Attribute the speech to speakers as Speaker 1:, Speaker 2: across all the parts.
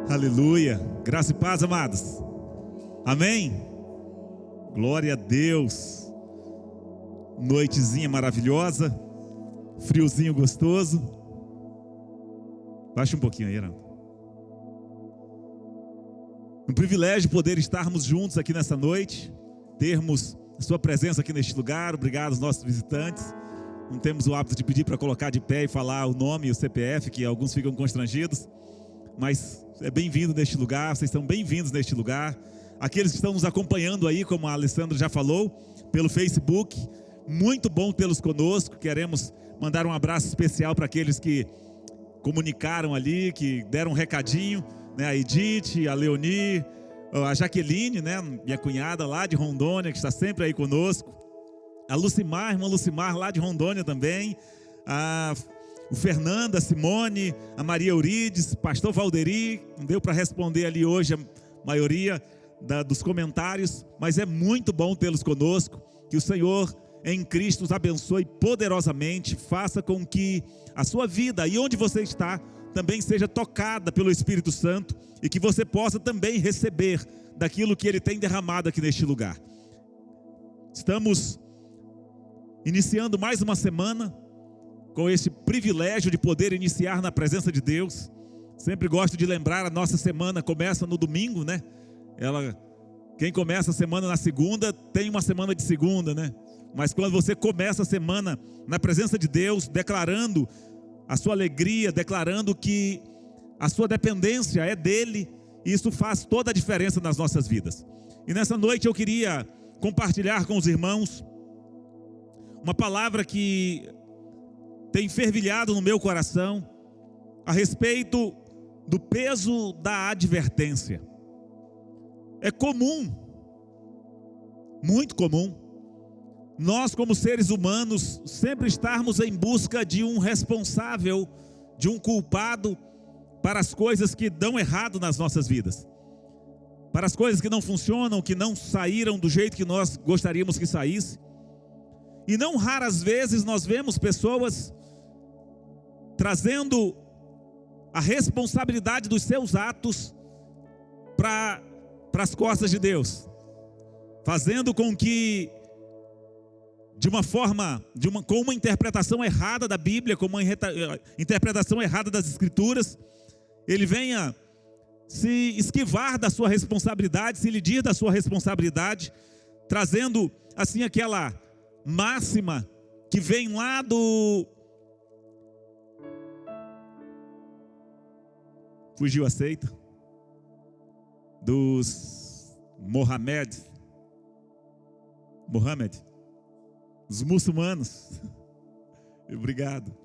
Speaker 1: Aleluia, graça e paz, amados. Amém? Glória a Deus. Noitezinha maravilhosa, friozinho gostoso. Baixa um pouquinho aí, Arão. Um privilégio poder estarmos juntos aqui nessa noite, termos a sua presença aqui neste lugar. Obrigado aos nossos visitantes. Não temos o hábito de pedir para colocar de pé e falar o nome e o CPF, que alguns ficam constrangidos, mas é bem-vindo neste lugar, vocês são bem-vindos neste lugar. Aqueles que estão nos acompanhando aí, como a Alessandra já falou, pelo Facebook, muito bom tê-los conosco. Queremos mandar um abraço especial para aqueles que comunicaram ali, que deram um recadinho, né? A Edith, a Leoni, a Jaqueline, né? Minha cunhada lá de Rondônia, que está sempre aí conosco. A Lucimar, irmã Lucimar lá de Rondônia também. O Fernando, a Simone, a Maria Eurides, pastor Valderi. Não deu para responder ali hoje a maioria dos comentários, mas é muito bom tê-los conosco. Que o Senhor em Cristo os abençoe poderosamente, faça com que a sua vida, e onde você está, também seja tocada pelo Espírito Santo, e que você possa também receber daquilo que Ele tem derramado aqui neste lugar. Estamos iniciando mais uma semana, com esse privilégio de poder iniciar na presença de Deus. Sempre gosto de lembrar, a nossa semana começa no domingo, né? Quem começa a semana na segunda, tem uma semana de segunda, né? Mas quando você começa a semana na presença de Deus, declarando a sua alegria, declarando que a sua dependência é dEle, isso faz toda a diferença nas nossas vidas. E nessa noite eu queria compartilhar com os irmãos uma palavra que tem fervilhado no meu coração a respeito do peso da advertência. É comum, muito comum, nós como seres humanos sempre estarmos em busca de um responsável, de um culpado para as coisas que dão errado nas nossas vidas, para as coisas que não funcionam, que não saíram do jeito que nós gostaríamos que saísse. E não raras vezes nós vemos pessoas trazendo a responsabilidade dos seus atos para as costas de Deus, fazendo com que, com uma interpretação errada da Bíblia, com uma interpretação errada das Escrituras, ele venha se esquivar da sua responsabilidade, se livrar da sua responsabilidade, trazendo assim aquela máxima que vem lá fugiu a seita dos Mohamed, os muçulmanos. Obrigado.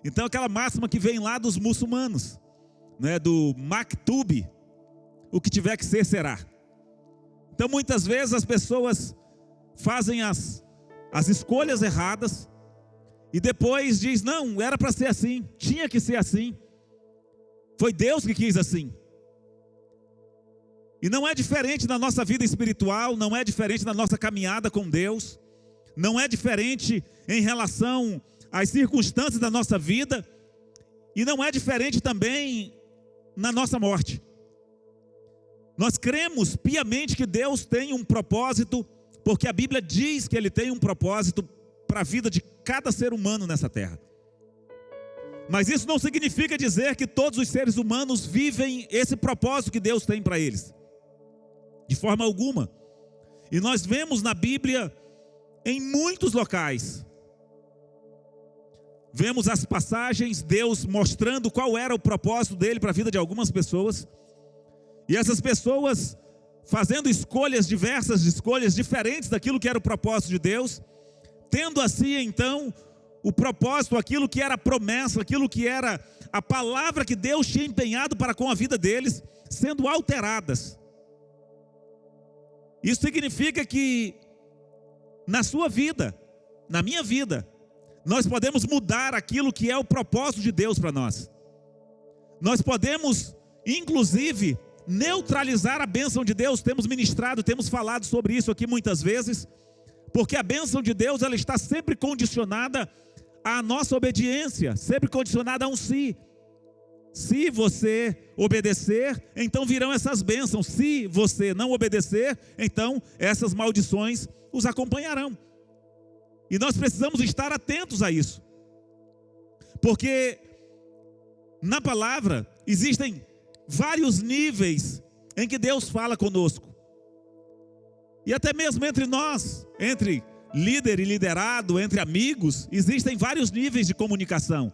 Speaker 1: Então aquela máxima que vem lá dos muçulmanos, né, do Maktub, o que tiver que ser, será. Então muitas vezes as pessoas fazem as escolhas erradas e depois diz, não, era para ser assim, tinha que ser assim, foi Deus que quis assim. E não é diferente na nossa vida espiritual, não é diferente na nossa caminhada com Deus, não é diferente em relação às circunstâncias da nossa vida, e não é diferente também na nossa morte. Nós cremos piamente que Deus tem um propósito, porque a Bíblia diz que Ele tem um propósito para a vida de cada ser humano nessa terra. Mas isso não significa dizer que todos os seres humanos vivem esse propósito que Deus tem para eles, de forma alguma. E nós vemos na Bíblia, em muitos locais, vemos as passagens, Deus mostrando qual era o propósito dele para a vida de algumas pessoas, e essas pessoas fazendo escolhas diversas, escolhas diferentes daquilo que era o propósito de Deus, tendo assim então o propósito, aquilo que era a promessa, aquilo que era a palavra que Deus tinha empenhado para com a vida deles, sendo alteradas. Isso significa que na sua vida, na minha vida, nós podemos mudar aquilo que é o propósito de Deus para nós. Nós podemos, inclusive, neutralizar a bênção de Deus. Temos ministrado, temos falado sobre isso aqui muitas vezes, porque a bênção de Deus, ela está sempre condicionada à nossa obediência, sempre condicionada a um sim. Se você obedecer, então virão essas bênçãos. Se você não obedecer, então essas maldições os acompanharão. E nós precisamos estar atentos a isso. Porque na palavra existem vários níveis em que Deus fala conosco. E até mesmo entre nós, entre líder e liderado, entre amigos, existem vários níveis de comunicação.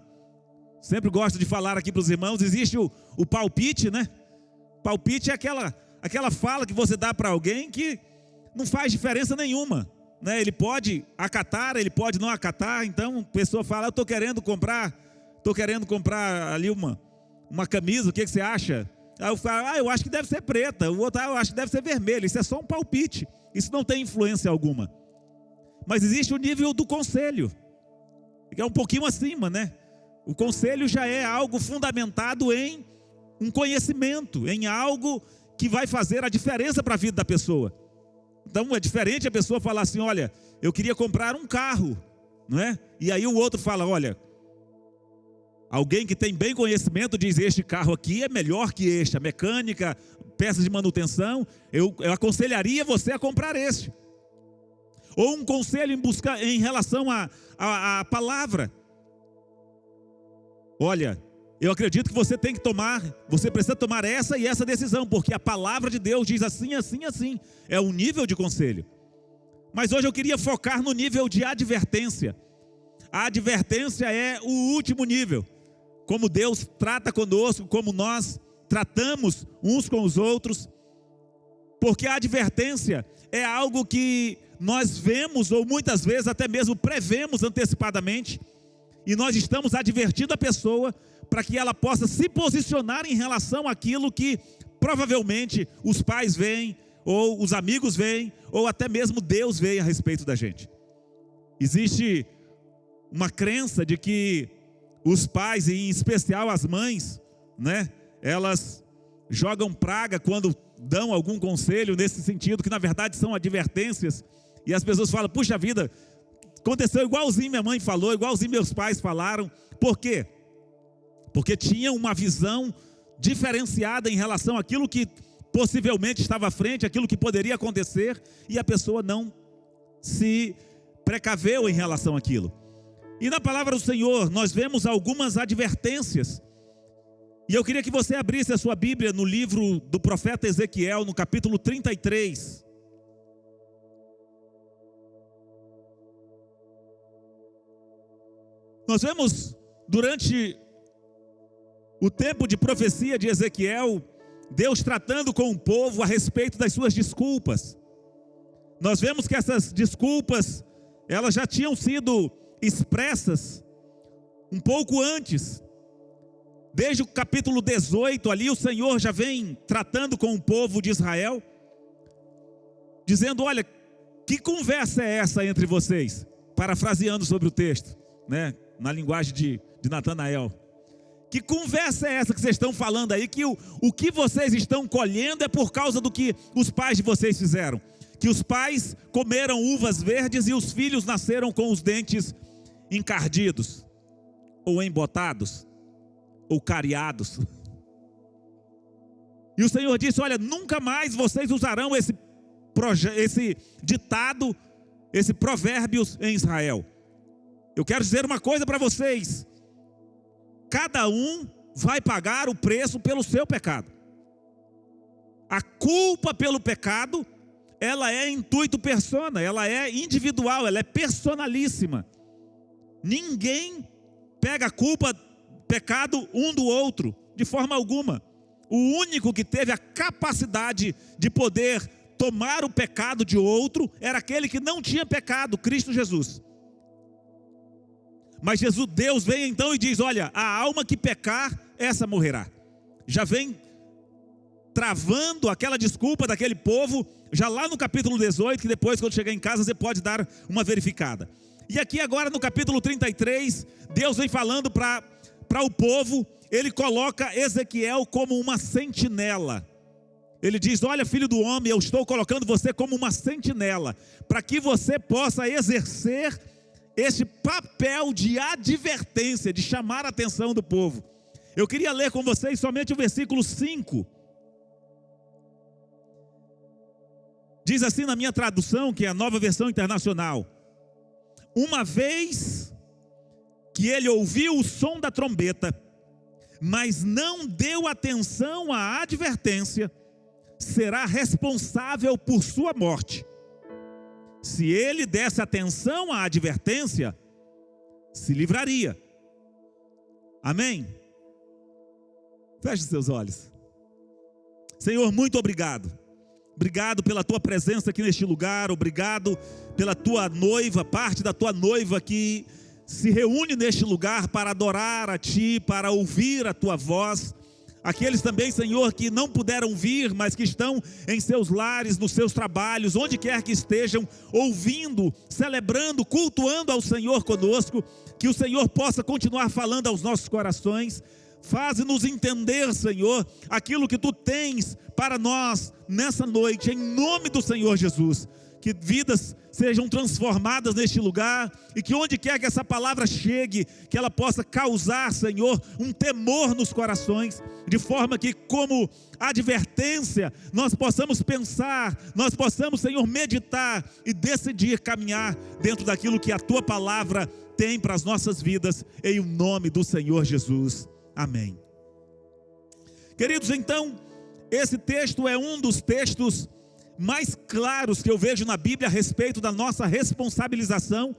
Speaker 1: Sempre gosto de falar aqui para os irmãos, existe o palpite, né? Palpite é aquela fala que você dá para alguém que não faz diferença nenhuma, né? Ele pode acatar, ele pode não acatar. Então a pessoa fala, eu estou querendo comprar ali uma camisa, o que você acha? Aí eu falo, eu acho que deve ser preta, o outro, eu acho que deve ser vermelha. Isso é só um palpite, isso não tem influência alguma. Mas existe o nível do conselho, que é um pouquinho acima, né? O conselho já é algo fundamentado em um conhecimento, em algo que vai fazer a diferença para a vida da pessoa. Então é diferente a pessoa falar assim, olha, eu queria comprar um carro, não é? E aí o outro fala, olha, alguém que tem bem conhecimento diz, este carro aqui é melhor que este, a mecânica, peças de manutenção, eu aconselharia você a comprar este. Ou um conselho em relação à palavra. Olha, eu acredito que você precisa tomar essa e essa decisão, porque a palavra de Deus diz assim, assim, assim. É um nível de conselho. Mas hoje eu queria focar no nível de advertência. A advertência é o último nível. Como Deus trata conosco, como nós tratamos uns com os outros. Porque a advertência é algo que nós vemos, ou muitas vezes até mesmo prevemos antecipadamente. E nós estamos advertindo a pessoa para que ela possa se posicionar em relação àquilo que provavelmente os pais veem, ou os amigos veem, ou até mesmo Deus vê a respeito da gente. Existe uma crença de que os pais, e em especial as mães, né, elas jogam praga quando dão algum conselho nesse sentido, que na verdade são advertências, e as pessoas falam, puxa vida, aconteceu igualzinho minha mãe falou, igualzinho meus pais falaram. Por quê? Porque tinham uma visão diferenciada em relação àquilo que possivelmente estava à frente, aquilo que poderia acontecer, e a pessoa não se precaveu em relação àquilo. E na palavra do Senhor nós vemos algumas advertências. E eu queria que você abrisse a sua Bíblia no livro do profeta Ezequiel, no capítulo 33. Nós vemos durante o tempo de profecia de Ezequiel, Deus tratando com o povo a respeito das suas desculpas. Nós vemos que essas desculpas, elas já tinham sido expressas um pouco antes. Desde o capítulo 18 ali, o Senhor já vem tratando com o povo de Israel, dizendo, olha, que conversa é essa entre vocês? Parafraseando sobre o texto, né? Na linguagem de Natanael. Que conversa é essa que vocês estão falando aí? Que o que vocês estão colhendo é por causa do que os pais de vocês fizeram. Que os pais comeram uvas verdes e os filhos nasceram com os dentes encardidos, ou embotados, ou cariados. E o Senhor disse, olha, nunca mais vocês usarão esse ditado, esse provérbios em Israel. Eu quero dizer uma coisa para vocês. Cada um vai pagar o preço pelo seu pecado. A culpa pelo pecado, ela é intuito persona, ela é individual, ela é personalíssima. Ninguém pega a culpa, pecado um do outro, de forma alguma. O único que teve a capacidade de poder tomar o pecado de outro, era aquele que não tinha pecado, Cristo Jesus. Mas Deus vem então e diz, olha, a alma que pecar, essa morrerá. Já vem travando aquela desculpa daquele povo, já lá no capítulo 18, que depois quando chegar em casa você pode dar uma verificada. E aqui agora no capítulo 33, Deus vem falando para o povo, ele coloca Ezequiel como uma sentinela. Ele diz, olha filho do homem, eu estou colocando você como uma sentinela, para que você possa exercer este papel de advertência, de chamar a atenção do povo. Eu queria ler com vocês somente o versículo 5. Diz assim na minha tradução, que é a Nova Versão Internacional: uma vez que ele ouviu o som da trombeta, mas não deu atenção à advertência, será responsável por sua morte. Se ele desse atenção à advertência, se livraria. Amém? Feche seus olhos. Senhor, muito obrigado. Obrigado pela tua presença aqui neste lugar. Obrigado pela tua noiva, parte da tua noiva que se reúne neste lugar para adorar a ti, para ouvir a tua voz. Aqueles também, Senhor, que não puderam vir, mas que estão em seus lares, nos seus trabalhos, onde quer que estejam, ouvindo, celebrando, cultuando ao Senhor conosco. Que o Senhor possa continuar falando aos nossos corações. Faze-nos entender, Senhor, aquilo que Tu tens para nós nessa noite, em nome do Senhor Jesus. Que vidas sejam transformadas neste lugar, e que onde quer que essa palavra chegue, que ela possa causar, Senhor, um temor nos corações, de forma que, como advertência, nós possamos pensar, nós possamos, Senhor, meditar e decidir caminhar dentro daquilo que a Tua palavra tem para as nossas vidas, em nome do Senhor Jesus. Amém. Queridos, então, esse texto é um dos textos mais claros que eu vejo na Bíblia a respeito da nossa responsabilização,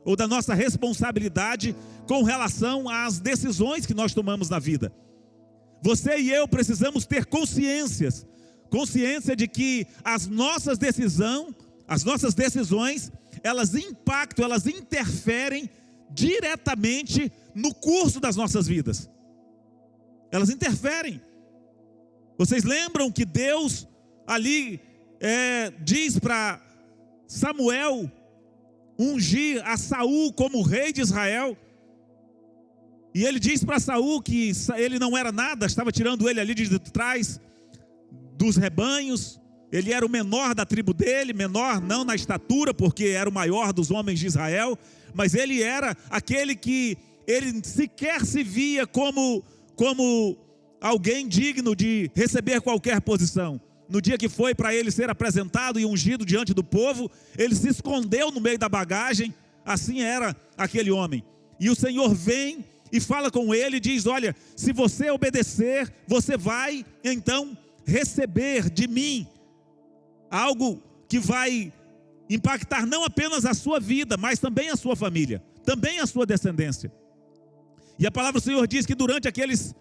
Speaker 1: ou da nossa responsabilidade com relação às decisões que nós tomamos na vida. Você e eu precisamos ter consciência de que as nossas decisões, elas impactam, elas interferem diretamente no curso das nossas vidas. Elas interferem. Vocês lembram que Deus ali diz para Samuel ungir a Saul como rei de Israel, e ele diz para Saul que ele não era nada, estava tirando ele ali de trás dos rebanhos. Ele era o menor da tribo dele, menor não na estatura, porque era o maior dos homens de Israel, mas ele era aquele que ele sequer se via como alguém digno de receber qualquer posição. No dia que foi para ele ser apresentado e ungido diante do povo, ele se escondeu no meio da bagagem. Assim era aquele homem. E o Senhor vem e fala com ele e diz: olha, se você obedecer, você vai então receber de mim algo que vai impactar não apenas a sua vida, mas também a sua família, também a sua descendência. E a palavra do Senhor diz que durante aqueles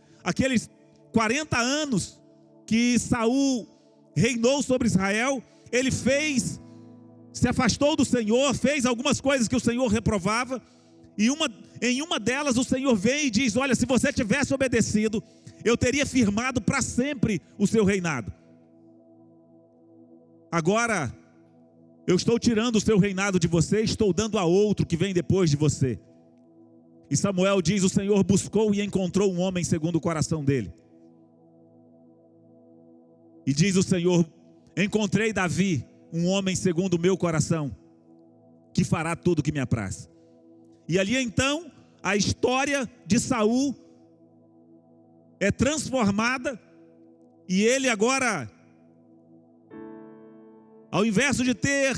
Speaker 1: 40 anos que Saul reinou sobre Israel, ele se afastou do Senhor, fez algumas coisas que o Senhor reprovava, e em uma delas o Senhor vem e diz: olha, se você tivesse obedecido, eu teria firmado para sempre o seu reinado. Agora, eu estou tirando o seu reinado de você, estou dando a outro que vem depois de você. E Samuel diz: o Senhor buscou e encontrou um homem segundo o coração dele. E diz o Senhor: encontrei Davi, um homem segundo o meu coração, que fará tudo o que me apraz. E ali então, a história de Saul é transformada, e ele agora, ao invés de ter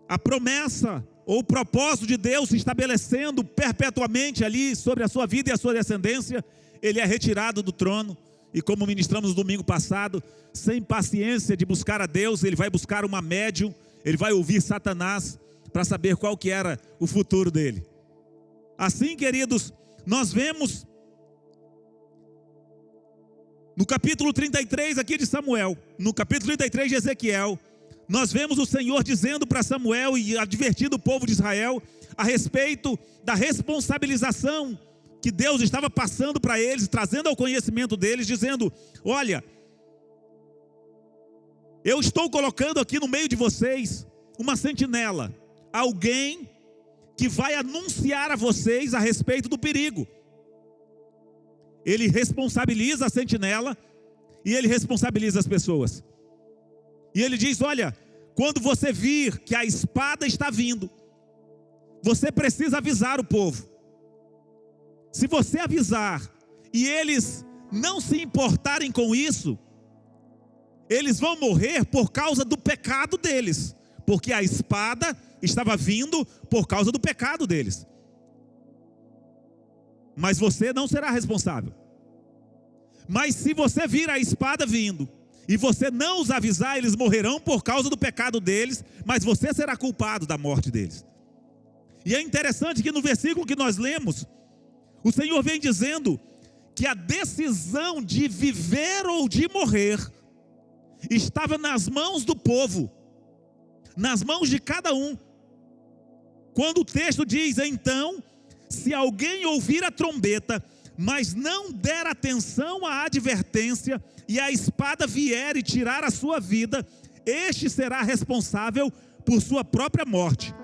Speaker 1: a promessa ou o propósito de Deus se estabelecendo perpetuamente ali sobre a sua vida e a sua descendência, ele é retirado do trono. E como ministramos no domingo passado, sem paciência de buscar a Deus, ele vai buscar uma médium, ele vai ouvir Satanás para saber qual que era o futuro dele. Assim, queridos, nós vemos no capítulo 33 aqui de Samuel, no capítulo 33 de Ezequiel, nós vemos o Senhor dizendo para Samuel e advertindo o povo de Israel a respeito da responsabilização que Deus estava passando para eles, trazendo ao conhecimento deles, dizendo: olha, eu estou colocando aqui no meio de vocês uma sentinela, alguém que vai anunciar a vocês a respeito do perigo. Ele responsabiliza a sentinela e ele responsabiliza as pessoas. E ele diz: olha, quando você vir que a espada está vindo, você precisa avisar o povo. Se você avisar e eles não se importarem com isso, eles vão morrer por causa do pecado deles, porque a espada estava vindo por causa do pecado deles. Mas você não será responsável. Mas se você vir a espada vindo e você não os avisar, eles morrerão por causa do pecado deles, mas você será culpado da morte deles. E é interessante que no versículo que nós lemos, o Senhor vem dizendo que a decisão de viver ou de morrer estava nas mãos do povo, nas mãos de cada um. Quando o texto diz: então, se alguém ouvir a trombeta, mas não der atenção à advertência, e a espada vier e tirar a sua vida, este será responsável por sua própria morte.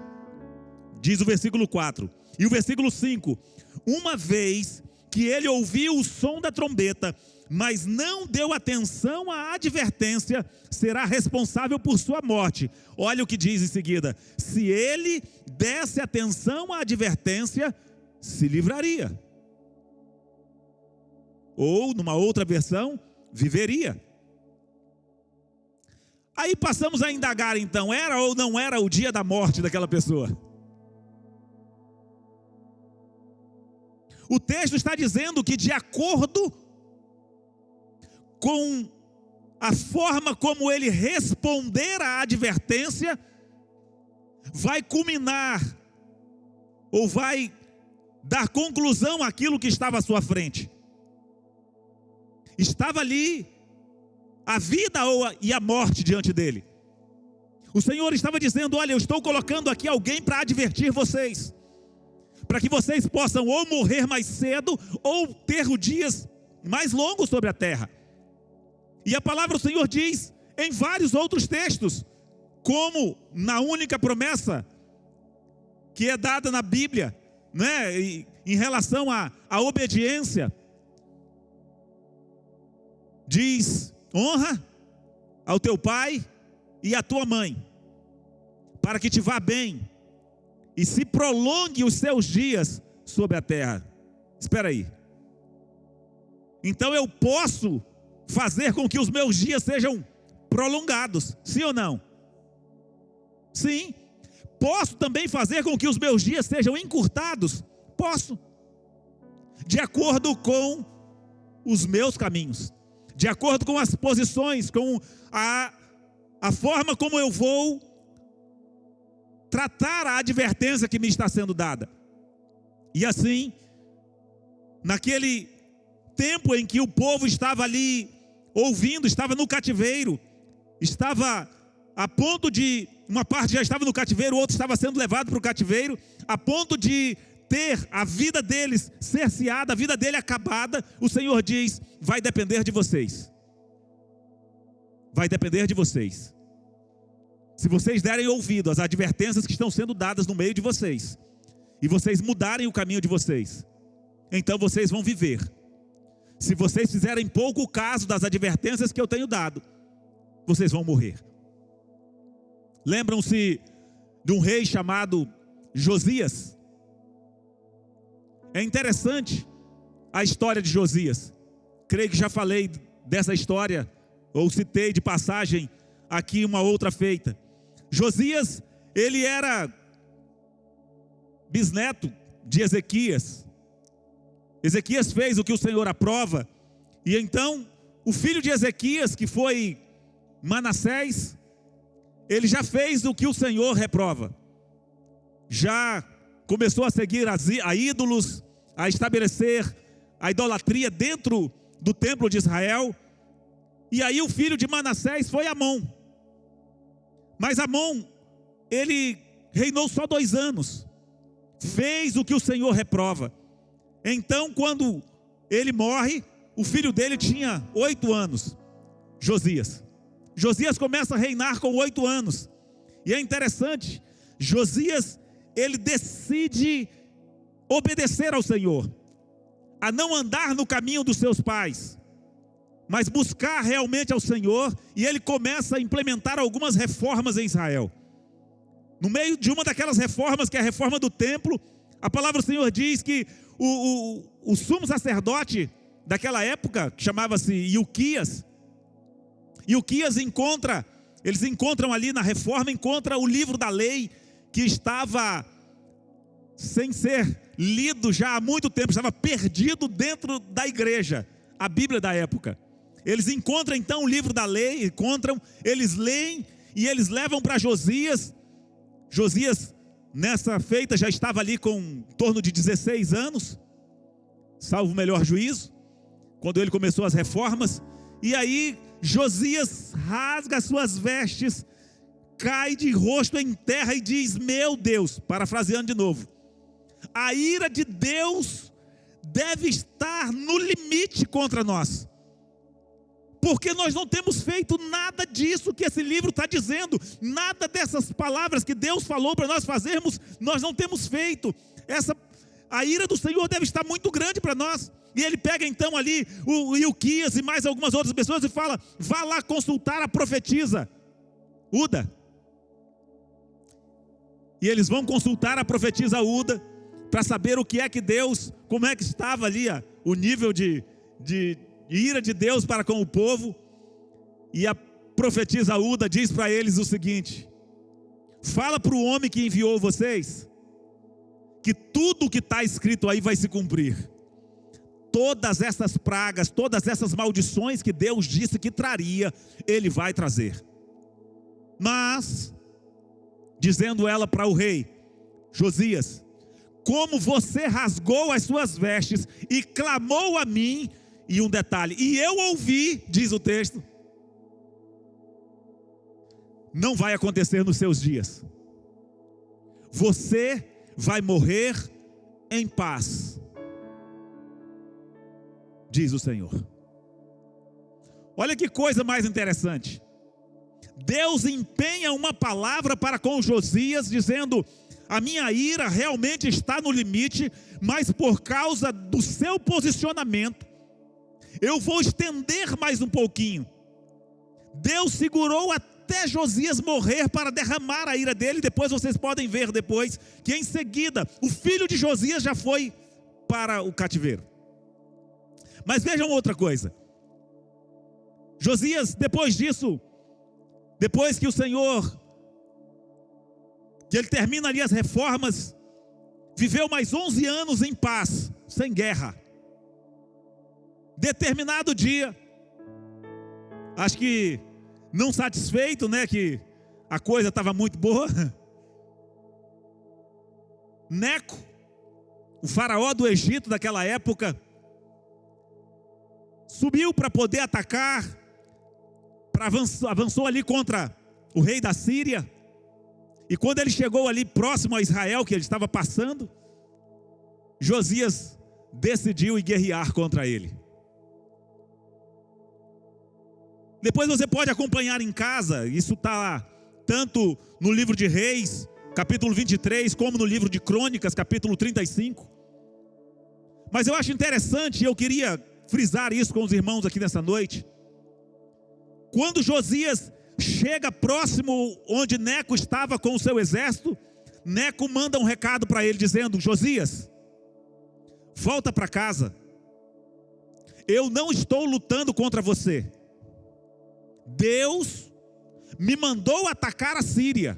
Speaker 1: Diz o versículo 4. E o versículo 5: uma vez que ele ouviu o som da trombeta, mas não deu atenção à advertência, será responsável por sua morte. Olha o que diz em seguida: se ele desse atenção à advertência, se livraria. Ou, numa outra versão, viveria. Aí passamos a indagar então, era ou não era o dia da morte daquela pessoa? O texto está dizendo que, de acordo com a forma como ele responder à advertência, vai culminar, ou vai dar conclusão àquilo que estava à sua frente. Estava ali a vida e a morte diante dele. O Senhor estava dizendo: olha, eu estou colocando aqui alguém para advertir vocês, para que vocês possam ou morrer mais cedo, ou ter dias mais longos sobre a terra. E a palavra do Senhor diz em vários outros textos, como na única promessa que é dada na Bíblia, né, em relação à obediência, diz: honra ao teu pai e à tua mãe, para que te vá bem e se prolongue os seus dias sobre a terra. Espera aí. Então eu posso fazer com que os meus dias sejam prolongados, sim ou não? Sim. Posso também fazer com que os meus dias sejam encurtados? Posso. De acordo com os meus caminhos, de acordo com as posições, com a forma como eu vou tratar a advertência que me está sendo dada. E assim, naquele tempo em que o povo estava ali ouvindo, estava no cativeiro, estava a ponto de, uma parte já estava no cativeiro, outra estava sendo levado para o cativeiro, a ponto de ter a vida deles cerceada, a vida dele acabada. O Senhor diz: vai depender de vocês. Vai depender de vocês. Se vocês derem ouvido às advertências que estão sendo dadas no meio de vocês, e vocês mudarem o caminho de vocês, então vocês vão viver. Se vocês fizerem pouco caso das advertências que eu tenho dado, vocês vão morrer. Lembram-se de um rei chamado Josias? É interessante a história de Josias. Creio que já falei dessa história, ou citei de passagem aqui uma outra feita. Josias, ele era bisneto de Ezequias. Ezequias fez o que o Senhor aprova, e então o filho de Ezequias, que foi Manassés, ele já fez o que o Senhor reprova. Já começou a seguir a ídolos, a estabelecer a idolatria dentro do templo de Israel. E aí o filho de Manassés foi Amon. Mas Amon, ele reinou só 2 anos. Fez o que o Senhor reprova. Então, quando ele morre, o filho dele tinha 8 anos, Josias. Josias começa a reinar com 8 anos. E é interessante, Josias, ele decide obedecer ao Senhor, a não andar no caminho dos seus pais, mas buscar realmente ao Senhor. E ele começa a implementar algumas reformas em Israel. No meio de uma daquelas reformas, que é a reforma do templo, a palavra do Senhor diz que o sumo sacerdote daquela época, que chamava-se Ilquias. Ilquias eles encontram ali na reforma, encontra o livro da lei, que estava sem ser lido já há muito tempo, estava perdido dentro da igreja, a Bíblia da época. Eles encontram então o livro da lei, eles leem e eles levam para Josias. Josias, nessa feita, já estava ali com em torno de 16 anos, salvo o melhor juízo, quando ele começou as reformas. E aí Josias rasga as suas vestes, cai de rosto em terra e diz: meu Deus, parafraseando de novo, a ira de Deus deve estar no limite contra nós, porque nós não temos feito nada disso que esse livro está dizendo, nada dessas palavras que Deus falou para nós fazermos, nós não temos feito. A ira do Senhor deve estar muito grande para nós. E ele pega então ali o Ilquias e mais algumas outras pessoas e fala: vá lá consultar a profetisa Uda. E eles vão consultar a profetisa Uda para saber o que é que Deus, como é que estava ali o nível de ira de Deus para com o povo. E a profetisa Uda diz para eles o seguinte: fala para o homem que enviou vocês que tudo o que está escrito aí vai se cumprir. Todas essas pragas, todas essas maldições que Deus disse que traria, Ele vai trazer. Mas, dizendo ela para o rei Josias: como você rasgou as suas vestes e clamou a mim, e um detalhe, e eu ouvi, diz o texto, não vai acontecer nos seus dias. Você vai morrer em paz, diz o Senhor. Olha que coisa mais interessante. Deus empenha uma palavra para com Josias, dizendo: a minha ira realmente está no limite, mas por causa do seu posicionamento, eu vou estender mais um pouquinho. Deus segurou até Josias morrer para derramar a ira dele. Depois vocês podem ver depois que em seguida o filho de Josias já foi para o cativeiro. Mas vejam outra coisa. Josias, depois disso, depois que o Senhor, que ele termina ali as reformas, viveu mais 11 anos em paz, sem guerra. Determinado dia, acho que não satisfeito, né, que a coisa estava muito boa, Neco, o faraó do Egito daquela época, subiu para poder atacar, avançou ali contra o rei da Síria. E quando ele chegou ali próximo a Israel, que ele estava passando, Josias decidiu ir guerrear contra ele. Depois você pode acompanhar em casa, isso está tanto no livro de Reis, capítulo 23, como no livro de Crônicas, capítulo 35. Mas eu acho interessante, e eu queria frisar isso com os irmãos aqui nessa noite. Quando Josias chega próximo onde Neco estava com o seu exército, Neco manda um recado para ele dizendo: Josias, volta para casa, eu não estou lutando contra você. Deus me mandou atacar a Síria,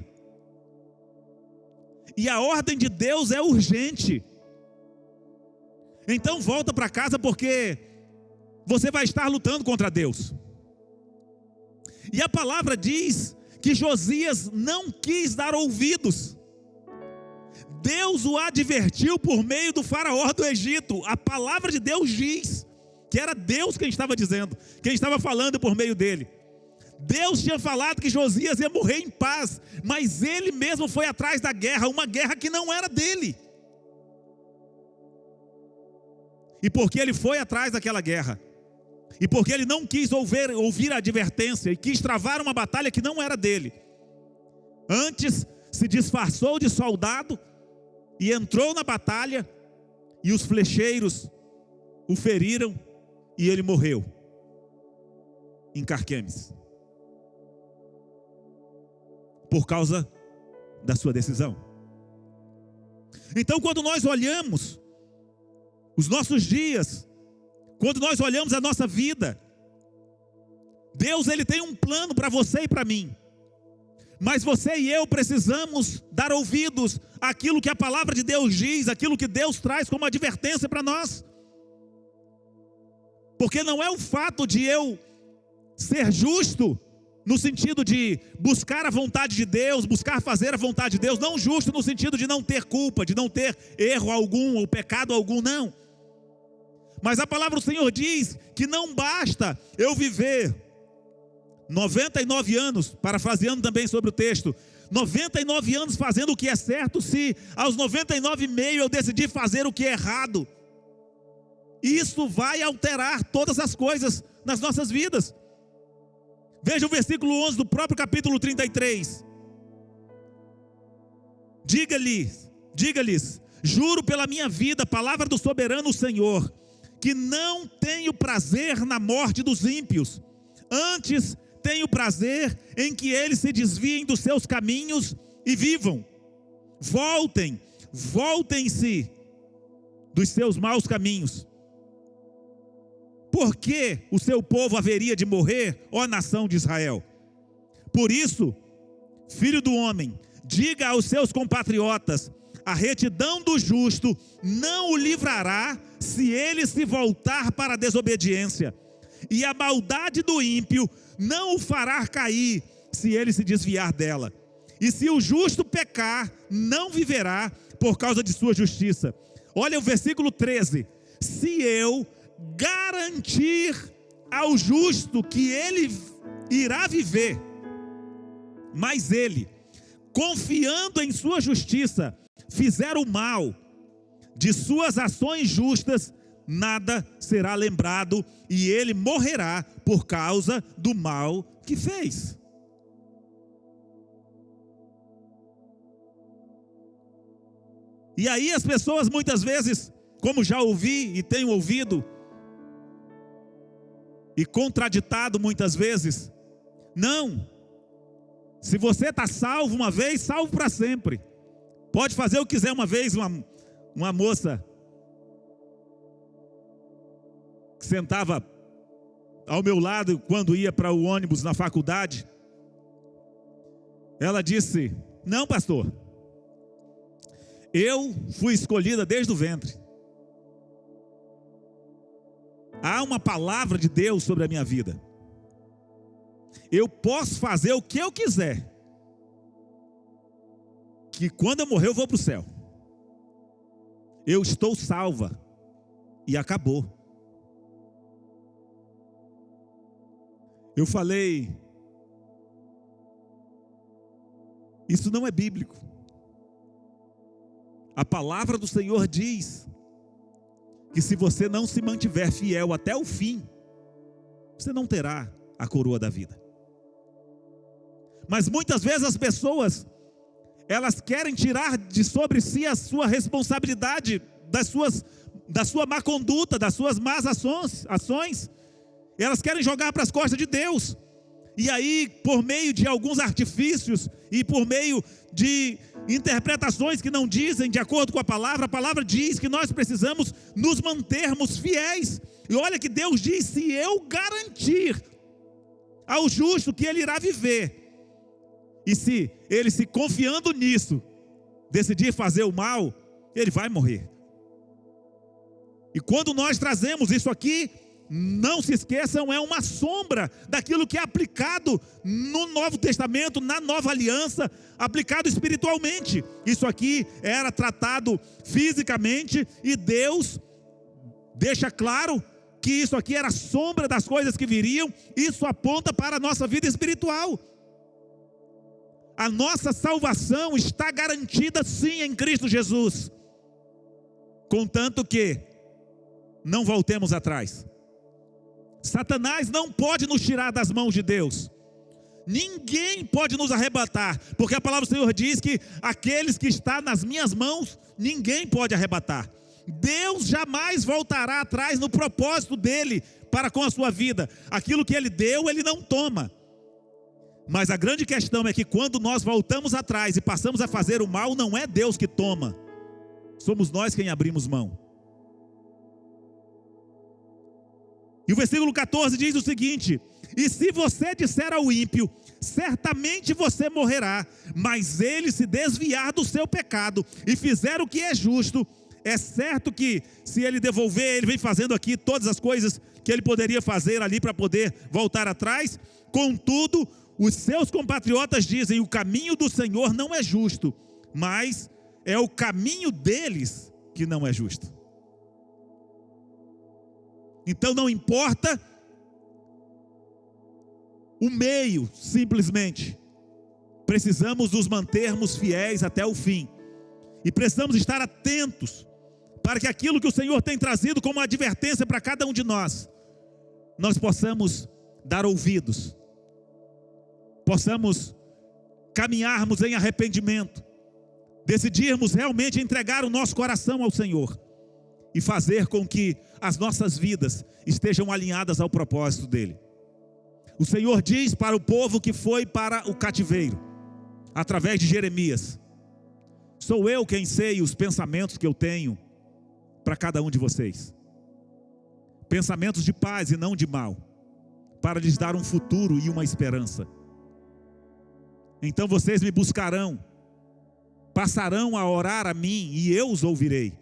Speaker 1: e a ordem de Deus é urgente. Então volta para casa, porque você vai estar lutando contra Deus. E a palavra diz que Josias não quis dar ouvidos. Deus o advertiu por meio do faraó do Egito. A palavra de Deus diz que era Deus quem estava dizendo, quem estava falando por meio dele. Deus tinha falado que Josias ia morrer em paz, mas ele mesmo foi atrás da guerra, uma guerra que não era dele. E porque ele foi atrás daquela guerra, e porque ele não quis ouvir a advertência, e quis travar uma batalha que não era dele, antes se disfarçou de soldado, e entrou na batalha, e os flecheiros o feriram, e ele morreu em Carquemes, por causa da sua decisão. Então, quando nós olhamos os nossos dias, Quando nós olhamos a nossa vida, Deus, Ele tem um plano para você e para mim. Mas você e eu precisamos dar ouvidos àquilo que a palavra de Deus diz, aquilo que Deus traz como advertência para nós. Porque não é o fato de eu ser justo, no sentido de buscar a vontade de Deus, buscar fazer a vontade de Deus, não justo no sentido de não ter culpa, de não ter erro algum ou pecado algum, não. Mas a palavra do Senhor diz que não basta eu viver 99 anos, parafraseando também sobre o texto, 99 anos fazendo o que é certo, se aos 99,5 eu decidir fazer o que é errado. Isso vai alterar todas as coisas nas nossas vidas. Veja o versículo 11 do próprio capítulo 33. Diga-lhes, juro pela minha vida, palavra do soberano Senhor, que não tenho prazer na morte dos ímpios, antes tenho prazer em que eles se desviem dos seus caminhos e vivam. Voltem-se dos seus maus caminhos. Por que o seu povo haveria de morrer, ó nação de Israel? Por isso, filho do homem, diga aos seus compatriotas, a retidão do justo não o livrará se ele se voltar para a desobediência, e a maldade do ímpio não o fará cair se ele se desviar dela. E se o justo pecar, não viverá por causa de sua justiça. Olha o versículo 13. Se eu garantir ao justo que ele irá viver, mas ele, confiando em sua justiça, fizer o mal, de suas ações justas nada será lembrado, e ele morrerá por causa do mal que fez. E aí as pessoas muitas vezes, como já ouvi e tenho ouvido, e contraditado muitas vezes, não, se você está salvo uma vez, salvo para sempre, pode fazer o que quiser. Uma vez uma moça que sentava ao meu lado quando ia para o ônibus na faculdade, ela disse, não pastor, eu fui escolhida desde o ventre, há uma palavra de Deus sobre a minha vida, eu posso fazer o que eu quiser, que quando eu morrer eu vou para o céu, eu estou salva, e acabou. Eu falei, isso não é bíblico. A palavra do Senhor diz que se você não se mantiver fiel até o fim, você não terá a coroa da vida. Mas muitas vezes as pessoas, elas querem tirar de sobre si a sua responsabilidade da sua má conduta, das suas más ações. Elas querem jogar para as costas de Deus. E aí, por meio de alguns artifícios e por meio de interpretações que não dizem de acordo com a palavra diz que nós precisamos nos mantermos fiéis. E olha que Deus diz, se eu garantir ao justo que ele irá viver, e se ele, se confiando nisso, decidir fazer o mal, ele vai morrer. E quando nós trazemos isso aqui, não se esqueçam, é uma sombra daquilo que é aplicado no Novo Testamento, na Nova Aliança, aplicado espiritualmente. Isso aqui era tratado fisicamente, e Deus deixa claro que isso aqui era sombra das coisas que viriam. Isso aponta para a nossa vida espiritual. A nossa salvação está garantida sim em Cristo Jesus, contanto que não voltemos atrás. Satanás não pode nos tirar das mãos de Deus. Ninguém pode nos arrebatar, porque a palavra do Senhor diz que aqueles que estão nas minhas mãos, ninguém pode arrebatar. Deus jamais voltará atrás no propósito dele para com a sua vida. Aquilo que ele deu, ele não toma. Mas a grande questão é que quando nós voltamos atrás e passamos a fazer o mal, não é Deus que toma, somos nós quem abrimos mão. E o versículo 14 diz o seguinte: e se você disser ao ímpio, certamente você morrerá, mas ele se desviar do seu pecado e fizer o que é justo, é certo que se ele devolver, ele vem fazendo aqui todas as coisas que ele poderia fazer ali para poder voltar atrás. Contudo, os seus compatriotas dizem: o caminho do Senhor não é justo, mas é o caminho deles que não é justo. Então não importa o meio, simplesmente precisamos nos mantermos fiéis até o fim, e precisamos estar atentos para que aquilo que o Senhor tem trazido como advertência para cada um de nós possamos dar ouvidos, possamos caminharmos em arrependimento, decidirmos realmente entregar o nosso coração ao Senhor e fazer com que as nossas vidas estejam alinhadas ao propósito dEle. O Senhor diz para o povo que foi para o cativeiro, através de Jeremias: sou eu quem sei os pensamentos que eu tenho para cada um de vocês, pensamentos de paz e não de mal, para lhes dar um futuro e uma esperança. Então vocês me buscarão, passarão a orar a mim e eu os ouvirei.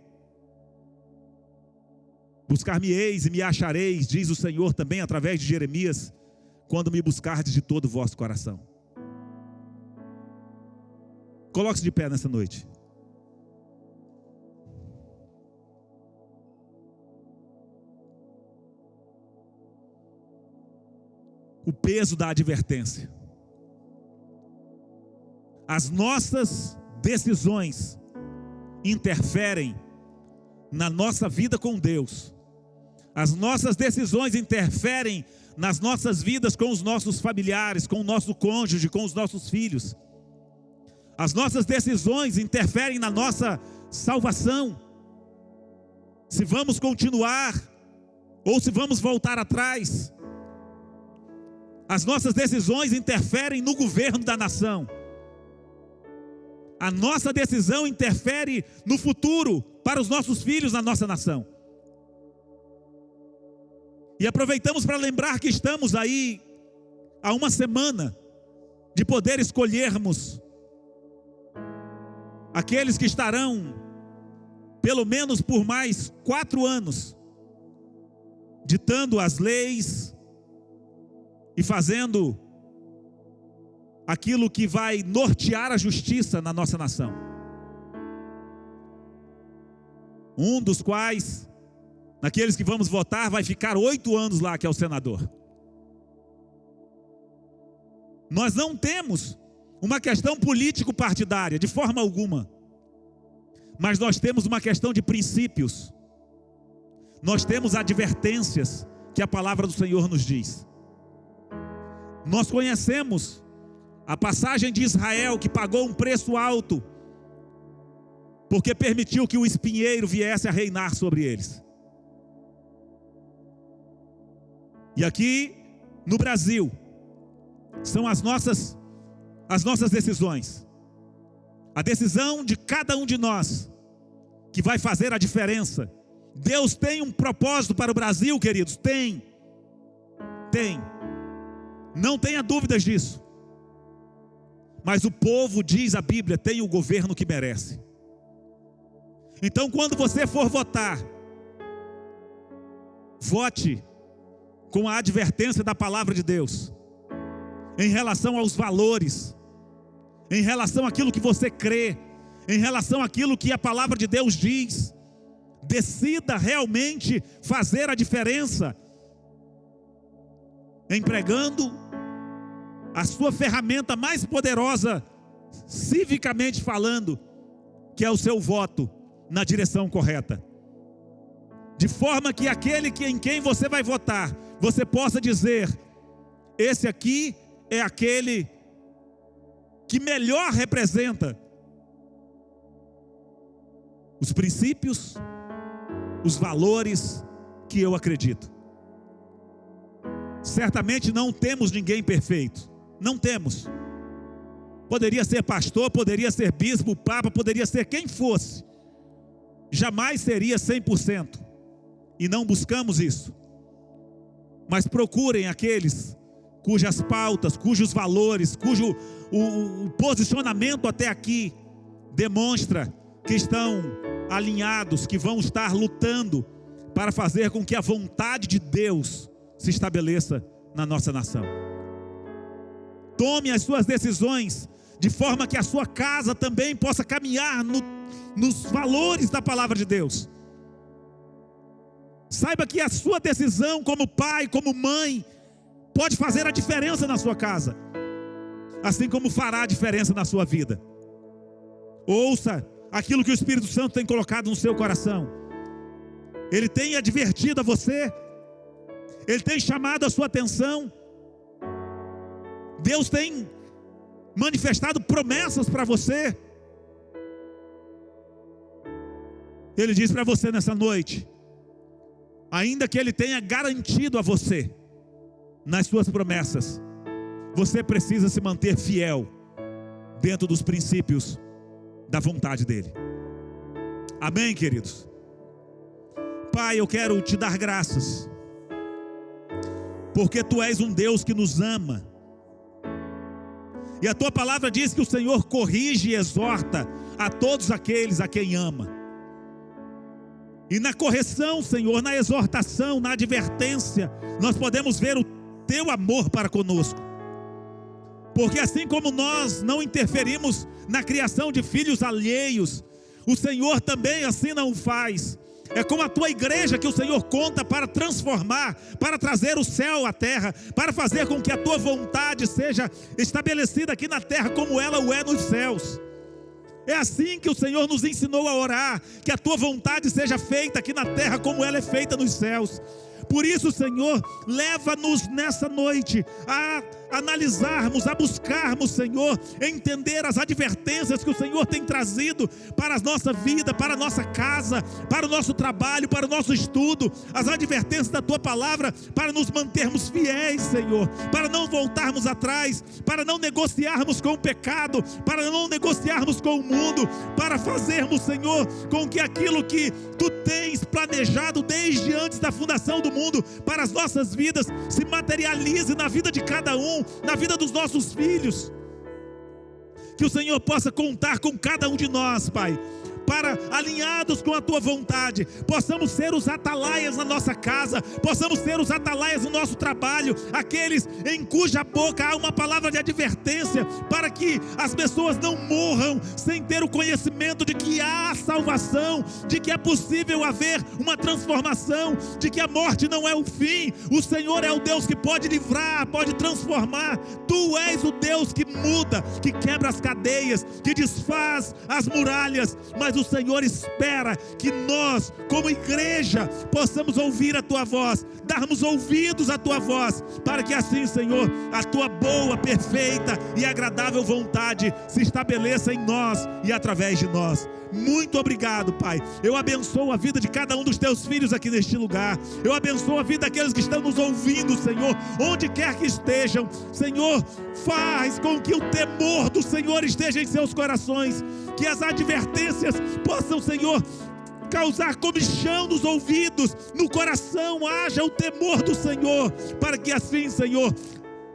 Speaker 1: Buscar-me-eis e me achareis, diz o Senhor também através de Jeremias, quando me buscardes de todo o vosso coração. Coloque-se de pé nessa noite. O peso da advertência. As nossas decisões interferem na nossa vida com Deus. As nossas decisões interferem nas nossas vidas com os nossos familiares, com o nosso cônjuge, com os nossos filhos. As nossas decisões interferem na nossa salvação. Se vamos continuar ou se vamos voltar atrás. As nossas decisões interferem no governo da nação. A nossa decisão interfere no futuro para os nossos filhos na nossa nação. E aproveitamos para lembrar que estamos aí há uma semana de poder escolhermos aqueles que estarão pelo menos por mais 4 anos ditando as leis e fazendo aquilo que vai nortear a justiça na nossa nação. Um dos quais, naqueles que vamos votar, vai ficar 8 anos lá, que é o senador. Nós não temos uma questão político-partidária, de forma alguma. Mas nós temos uma questão de princípios. Nós temos advertências que a palavra do Senhor nos diz. Nós conhecemos a passagem de Israel, que pagou um preço alto, porque permitiu que o espinheiro viesse a reinar sobre eles. E aqui no Brasil, são as nossas decisões. A decisão de cada um de nós, que vai fazer a diferença. Deus tem um propósito para o Brasil, queridos? Tem. Não tenha dúvidas disso. Mas o povo, diz a Bíblia, tem o governo que merece. Então, quando você for votar, vote com a advertência da palavra de Deus, em relação aos valores, em relação àquilo que você crê, em relação àquilo que a palavra de Deus diz. Decida realmente fazer a diferença, empregando a sua ferramenta mais poderosa, civicamente falando, que é o seu voto na direção correta. De forma que aquele em quem você vai votar, você possa dizer: esse aqui é aquele que melhor representa os princípios, os valores que eu acredito. Certamente não temos ninguém perfeito. Não temos. Poderia ser pastor, poderia ser bispo, papa, poderia ser quem fosse. Jamais seria 100%. E não buscamos isso. mas procurem aqueles cujas pautas, cujos valores, cujo o posicionamento até aqui demonstra que estão alinhados, que vão estar lutando para fazer com que a vontade de Deus se estabeleça na nossa nação. Tome as suas decisões de forma que a sua casa também possa caminhar nos valores da palavra de Deus. Saiba que a sua decisão como pai, como mãe, pode fazer a diferença na sua casa, assim como fará a diferença na sua vida. Ouça aquilo que o Espírito Santo tem colocado no seu coração. Ele tem advertido a você, Ele tem chamado a sua atenção. Deus tem manifestado promessas para você. Ele diz para você nessa noite, ainda que Ele tenha garantido a você nas suas promessas, você precisa se manter fiel dentro dos princípios da vontade dEle. Amém, queridos? Pai, eu quero te dar graças, porque Tu és um Deus que nos ama, e a Tua palavra diz que o Senhor corrige e exorta a todos aqueles a quem ama. E na correção, Senhor, na exortação, na advertência, nós podemos ver o Teu amor para conosco. Porque assim como nós não interferimos na criação de filhos alheios, o Senhor também assim não faz. É como a Tua igreja que o Senhor conta para transformar, para trazer o céu à terra, para fazer com que a Tua vontade seja estabelecida aqui na terra como ela o é nos céus. É assim que o Senhor nos ensinou a orar, que a Tua vontade seja feita aqui na terra como ela é feita nos céus. Por isso, Senhor, leva-nos nessa noite a analisarmos, a buscarmos, Senhor, entender as advertências que o Senhor tem trazido para a nossa vida, para a nossa casa, para o nosso trabalho, para o nosso estudo, as advertências da Tua palavra, para nos mantermos fiéis, Senhor, para não voltarmos atrás, para não negociarmos com o pecado, para não negociarmos com o mundo, para fazermos, Senhor, com que aquilo que Tu tens planejado desde antes da fundação do mundo para as nossas vidas se materialize na vida de cada um, na vida dos nossos filhos. Que o Senhor possa contar com cada um de nós, Pai, para, alinhados com a Tua vontade, possamos ser os atalaias na nossa casa, possamos ser os atalaias no nosso trabalho, aqueles em cuja boca há uma palavra de advertência, para que as pessoas não morram sem ter o conhecimento de que há salvação, de que é possível haver uma transformação, de que a morte não é o fim. O Senhor é o Deus que pode livrar, pode transformar. Tu és o Deus que muda, que quebra as cadeias, que desfaz as muralhas, mas o Senhor espera que nós, como igreja, possamos ouvir a Tua voz, darmos ouvidos à Tua voz, para que assim, Senhor, a Tua boa, perfeita e agradável vontade se estabeleça em nós e através de nós. Muito obrigado, Pai. Eu abençoo a vida de cada um dos Teus filhos aqui neste lugar. Eu abençoo a vida daqueles que estão nos ouvindo, Senhor, onde quer que estejam. Senhor, faz com que o temor do Senhor esteja em seus corações, que as advertências possam, Senhor, causar comichão nos ouvidos, no coração haja o temor do Senhor, para que assim, Senhor,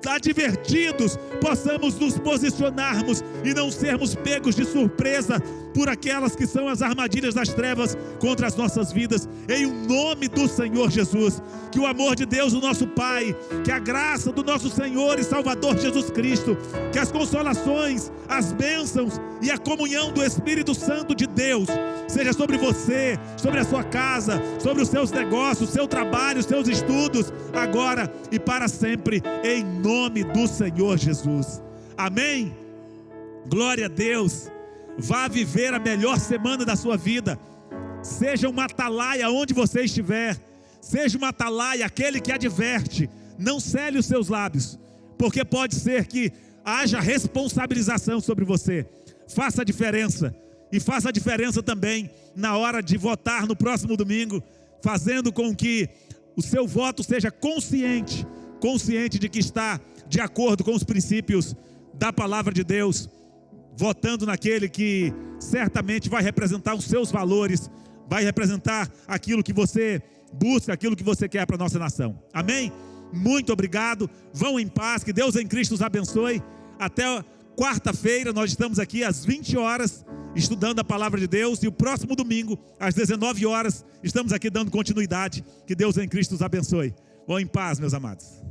Speaker 1: advertidos, possamos nos posicionarmos e não sermos pegos de surpresa por aquelas que são as armadilhas das trevas contra as nossas vidas, em o nome do Senhor Jesus. Que o amor de Deus, o nosso Pai, que a graça do nosso Senhor e Salvador Jesus Cristo, que as consolações, as bênçãos e a comunhão do Espírito Santo de Deus seja sobre você, sobre a sua casa, sobre os seus negócios, seu trabalho, os seus estudos, agora e para sempre, em nome do Senhor Jesus. Amém? Glória a Deus. Vá viver a melhor semana da sua vida. Seja uma atalaia onde você estiver. Seja uma atalaia, aquele que adverte. Não cele os seus lábios, porque pode ser que haja responsabilização sobre você. Faça a diferença. E faça a diferença também na hora de votar no próximo domingo, fazendo com que o seu voto seja consciente de que está de acordo com os princípios da palavra de Deus, votando naquele que certamente vai representar os seus valores, vai representar aquilo que você busca, aquilo que você quer para a nossa nação. Amém? muito obrigado. Vão em paz, que Deus em Cristo os abençoe. Até quarta-feira, nós estamos aqui às 20 horas, estudando a palavra de Deus. E o próximo domingo, às 19 horas, estamos aqui dando continuidade. Que Deus em Cristo os abençoe. Vão em paz, meus amados.